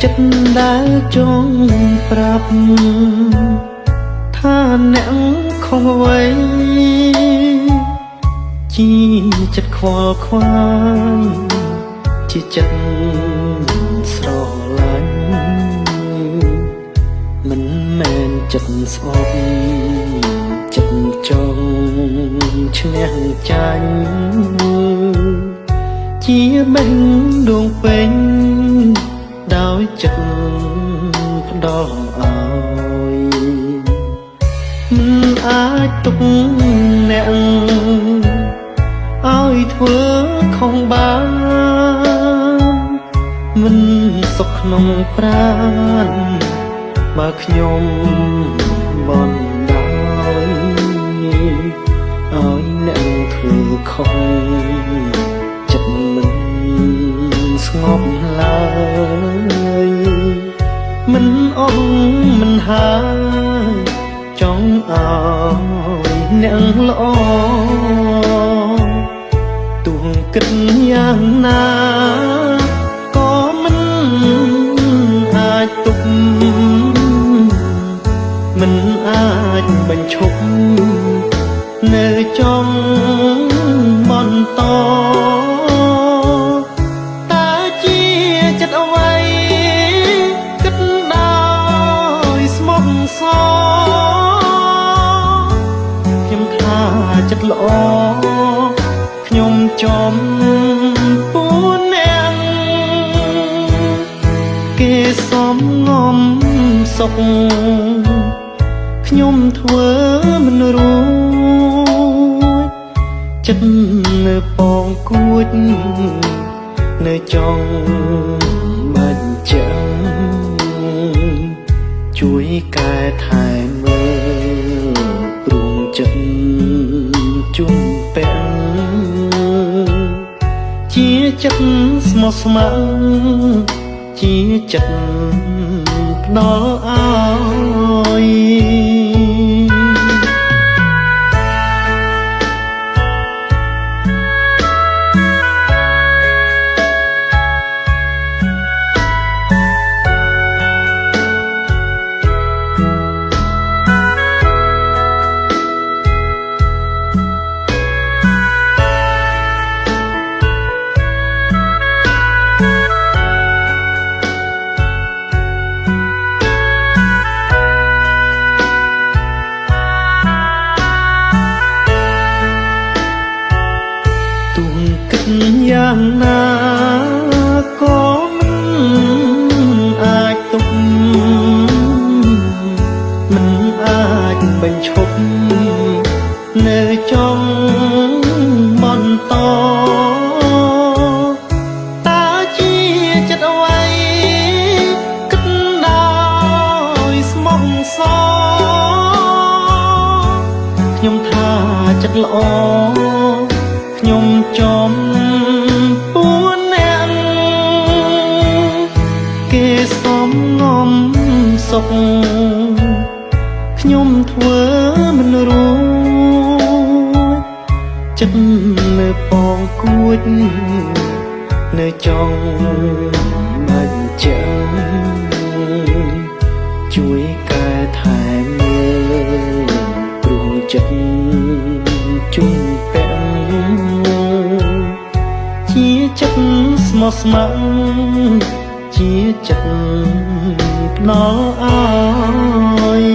ចិត្តដែលចង់ប្រាប់ថាអ្នកខុសអ្វីជាចិត្តខ្វល់ខ្វាយជាចិត្តស្រឡាញ់មិនមែនចិត្តស្អប់ចិត្តចង់ឈ្នះចាញ់ជាបេះដូងពេញដោយចិត្តផ្ដល់ឲ្យមិនអាចទុកអ្នកឲ្យធ្វើខុសបានមិនសុខក្នុងប្រាណបើខ្ញុំបន់ដោយឲ្យអ្នកធ្វើខុសចិត្តមិនស្ងប់ឡើយមិនអស់មិនហើយចង់ឲ្យអ្នកល្អទោះគិតយ៉ាងណាក៏មិនអាចទុកមិនអាចបញ្ឈប់នៅចង់បន្តតែជាចិត្តអ្វីគិតដោយស្មោះសរខ្ញុំថាចិត្តល្អខ្ញុំចំពួនអ្នកគេសំងំសុខខ្ញុំធ្វើមិនរួចចិត្តនៅពងគួចនៅចង់បាច់ចាំជួយកែថែមើលព្រួងចិត្តជុំពាំងជាចិត្តស្មោះស្ម័គ្រជាចិត្តផ្ដល់ឲ្យ យ៉ាងណាក៏មិនអាចទុកមិនអាចបញ្ឈប់នៅចង់បន្តតើជាចិត្តអ្វីគិតដោយស្មោះសរខ្ញុំថាចិត្តល្អខ្ញុំចំពួនអ្នកគេសំងំសុខខ្ញុំធ្វើមិនរួចចិត្តនៅពងគួចនៅចង់បាច់ចាំជួយកែថែមើលព្រួងចិត្តជុំពាំងជាចិត្តស្មោះស្ម័គ្រជាចិត្តផ្ដល់ឲ្យ